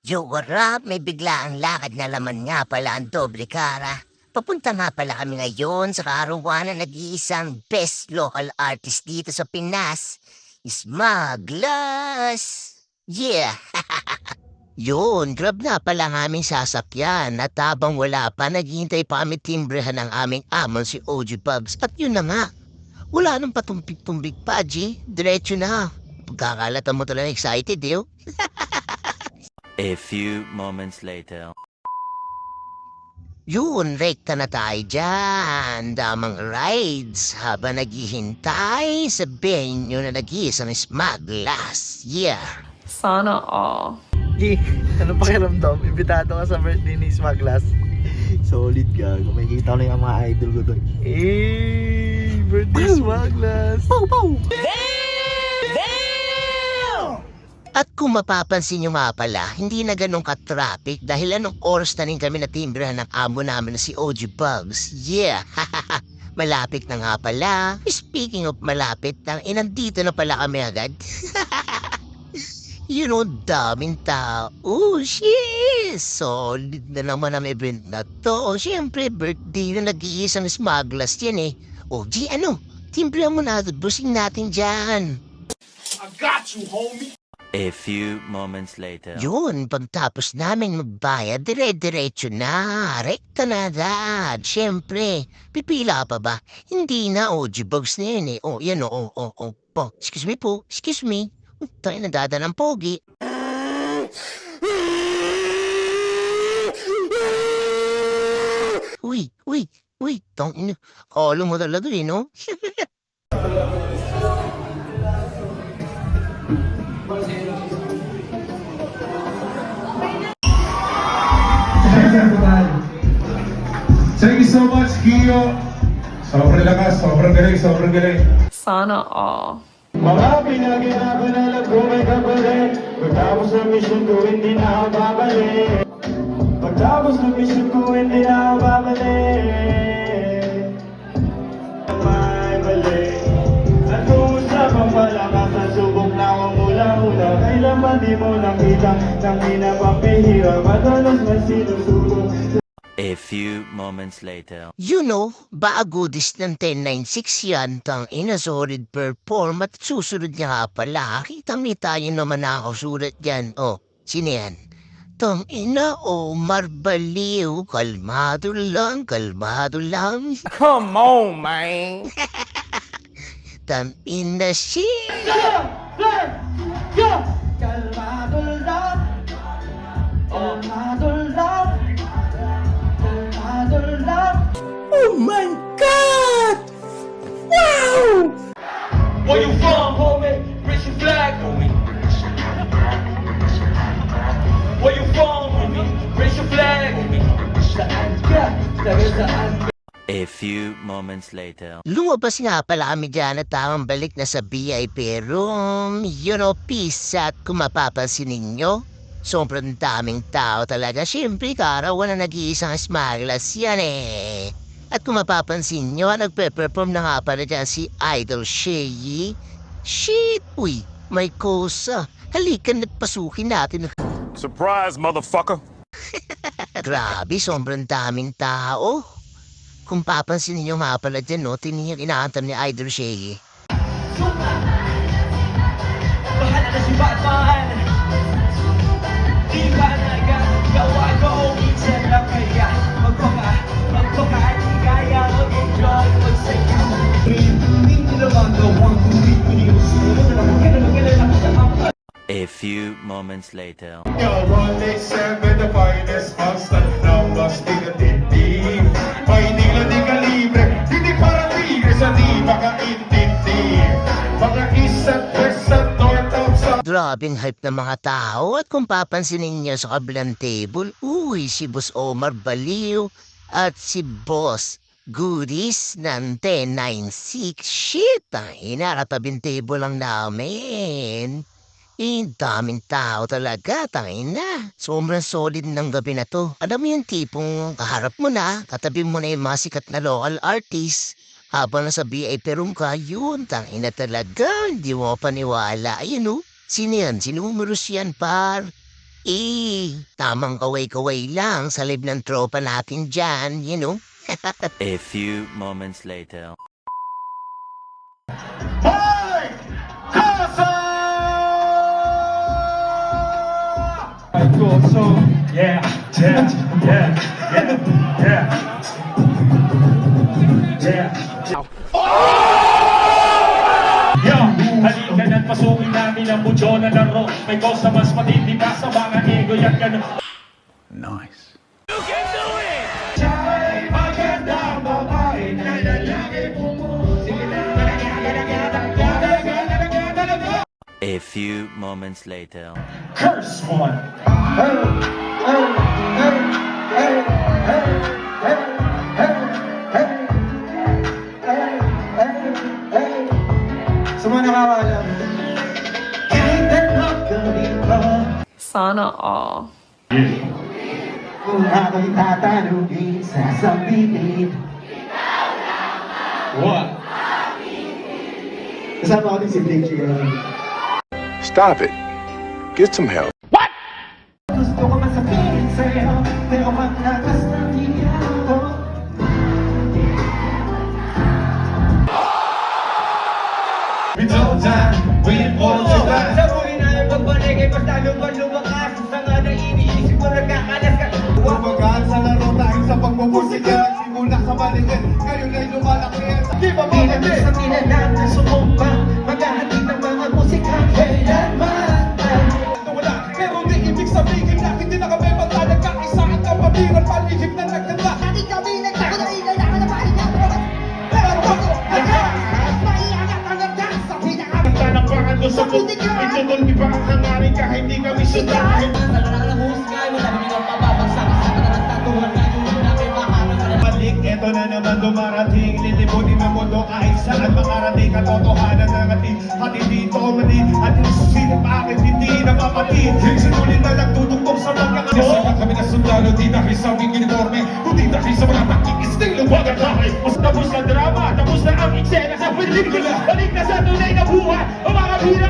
Yo, what up? May biglaang lakad na laman nga pala ang doble kara. Papunta nga pala kami ngayon sa karawanan ng nag-iisang best local artist dito sa Pinas, Smugglers! Yeah! Yun, grab na pala ang aming sasakyan at habang wala pa, naghihintay pa kami timbrehan ng aming amon si OG Bubs. At yun na nga, wala nang patumpik-tumpik pa, G. Diretso na. Pagkakalatan mo talaga excited, eh. A few moments later. Yun, rekta na tayo dyan. Damang rides habang naghihintay sa venue na nag-iisang Smugglers. Yeah. Sana all. G, ano pakiramdam? Imbitado ka sa birthday ni Smugglers. Solid ka. Kung may kita ko lang ang mga idol ko doon. Birthday Smugglers! Pow! Pow! At kung mapapansin nyo nga pala, hindi na ganun ka-traffic dahil anong oras na rin kami natimbrahan ng amo namin na si OG Bugs. Yeah! Malapit na nga pala. Speaking of malapit, nandito na pala kami agad. You know, daming tao. Oh, shit! Solid na naman ang event na to. Siyempre, birthday na nag-iisang Smugglers yan eh. O, G, ano? Timbrahan mo na ito. Busing natin dyan. A few moments later. Yun, pagtapos namin magbayad, dire-diretso na. Rekta na agad. Siyempre, pipila pa ba? Hindi na, OG Bugs na yun eh. Oh, yan po. Excuse me po, excuse me. Tayo na dada ng pogi. Uy, tong ino. Kalo mo talaga eh, no? Thank you so much, Gio. Sobrang lakas, sobrang galing. Sana all. Mga pinaginapan na lang kung may kapalit. Pagtapos ng mission ko, hindi na ako babalik. Pagtapos ng mission ko, hindi na ako babalik. May balik. At kung usapang malakas, nasubok na ako mula-una. Kailan ba di mo nakita ng pinapapihirap? Madalas may sinusubok. A few moments later. You know, baagudis ng 1096 yan, tang inasolid perform at susunod niya nga pala. Kitang-kita yun naman na ako sulat yan. Oh, sino yan? Tang ina, Omar Baliw. Kalmado lang. Come on, man. Tang ina siya. Kalmado lang. Kalmado lang. Kalmado lang. Oh my God! Wow! Where you from, homie? Raise your flag, homie. Where you from, homie? Raise your flag, homie. Saan ka? Saan ka? A few moments later. Lumabas nga pala kami dyan at tamang balik na sa VIP room. You know, peace at kung mapapansin ninyo, sobrang daming tao talaga. Siyempre, karawan na nag-iisang Smugglers yan eh. At kung mapapansin nyo, nagpe-perform na nga pala dyan si Idol Shay. Shit! Uy, may kosa. Halika na't pasukin natin. Surprise, motherfucker. Grabe, sobrang daming tao. Kung papansin ninyo nga pala dyan, no, tinihing inaantam ni Idol Shay. Bahala na si Batman. Di ba nagagawa ko? Minsan lang kaya magpaka, di kaya mag-enjoy, magsaya. Hindi naman gawang hindi ko gusto na magkala. A few moments later. Yo, Rolex 7, the finest constant. Now must be the tindig. May hindi kalibre. Hindi para tigre sa di makaintindi. Mga isa't sa north of south. Grabing hype ng mga tao at kung papansinin niyo sa kabilang table, uy, si Boss Omar Baliw at si Boss Goodies ng 1096. Shit, hinaratabing table lang namin. Daming tao talaga, na. Sobrang solid ng gabi na to. Alam mo yung tipong kaharap mo na, katabi mo na yung mga sikat na local artist. Habang nasa VIP room ka, yun, na talaga, hindi mo paniwala. Ayun o, sino yan? Sinumeros yan, par. Tamang kaway-kaway lang sa lib ng tropa natin dyan, you know? A few moments later. Hoy! Kasa! I thought so. Yeah, yeah, yeah, yeah, yeah. Yo, halika na't pasukin namin ang budyo na laro. May kosa mas matindi pa sa mga ego yan gano'n. Nice. Magandang babae na lalaki A few moments later. Curse one. Sa mga nakakalam, kahit anak ka dito, Sana all. kung ako'y tatanungin, sasabihin. What? Kasama ko din si Blake Chicago. Stop it. Get some help. Gusto ko man sabihin sa'yo, pero pag natas na ako. We don't die, we all die. Sa buhay na yung pagbalik ay basta lumakas. Sa nga na iniisip mo nagkakalas ka. Umagaan sa laro dahil sa pagmumusika. Nagsimula sa balikin, ngayon ay lumalaki. Di ba Bilang bakit? sa minanan na sumumpa, maghahatid ng mga musika. Kailanman Ito wala, pero di ibig sabihin na hindi na kami matalag kaisa ang kapatiran, palihim na nagtanda. Hindi kami nagkakaroon, kailangan na pahinga. Pero ako, Maiangat ang hanggang sa pinaka. tanang baka doon sa book, itutol iba ang hangarin kahit di kami sundahin. Sa larang ng husgay, wala kami nang mapapagsak. Sa kanang tatuhan na yung namin makakarang. Balik, eto na naman dumarating. Lilibunin ang mundo kahit saan makarating. Katotohanan ng ating hati dito mali. At isusilip bakit hindi napapatid. Sinulit na nagtutugtog sa mga Nasaan kami na sundalo, di dahil sa aming uniforme, kundi dahil sa mga pag-iisting luwag at lahi. Mas tapos na drama, tapos na ang eksena sa pelikula. Balik na sa tunay na buhay, ang mga biro.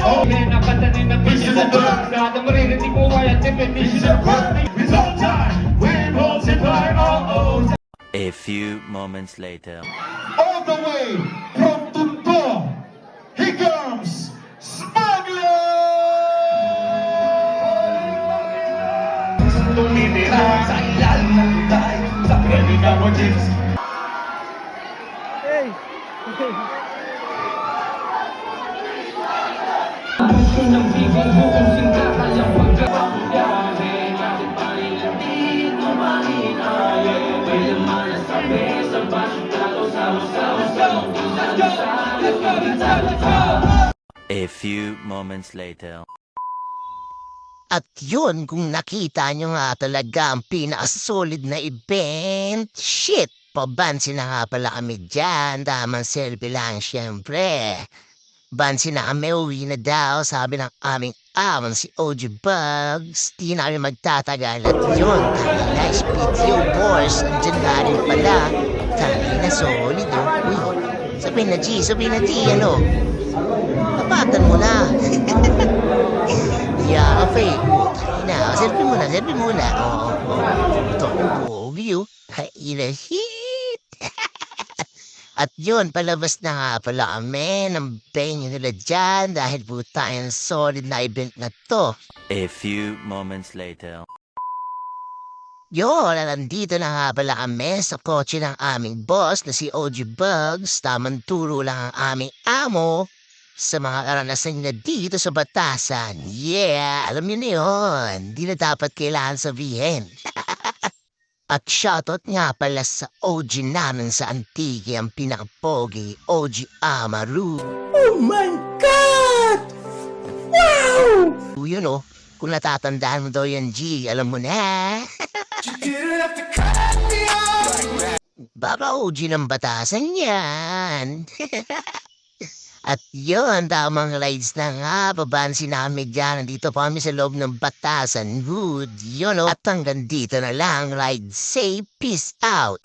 Nakatanin ng pisador. Lahat ng maririnig mo ay at definition. We don't die, we multiply, oh oh. A few moments later. All the way from Tondo, here comes Smuggler! Tumitira sa ilalim ng tay, sa credit mo jeans. A few moments later. At yun, kung nakita nyo nga talaga ang pinaka-solid na event, shit, pabansin na nga pala kami dyan, tamang selfie lang syempre. Bansin na kami, uwi na daw, sabi ng aming amang si OG Bugs, di na kami magtatagal. At yun, nice video boys, andyan nga rin pala, na solid oh. Uy, sabihin na G, ano? Tapatan mo na. Yeah, fake. Na, selfie muna. Oo. Ito, view. Kaila shit. At yun, palabas na nga pala kami ng venue nila dyan dahil po tayong solid na event na to. A few moments later. Yun, nandito na nga pala kami sa kotse ng aming boss na si OG Bugs. Tamang turo lang ang aming amo sa mga karanasan niya dito sa Batasan. Yeah, alam niyo na yun. Di na dapat kailangan sabihin. At shoutout nga pala sa OG namin sa Antique, ang pinakapogi, OG Amaru. Oh my God! Wow! Yun oh, kung natatandaan mo daw yan, G, alam mo na. Baka OG ng Batasan yan. At yun, tamang rides na nga, babansin namin dyan. Nandito pa kami sa loob ng Batasan. Good, yun o. At hanggang dito na lang, ride safe, peace out.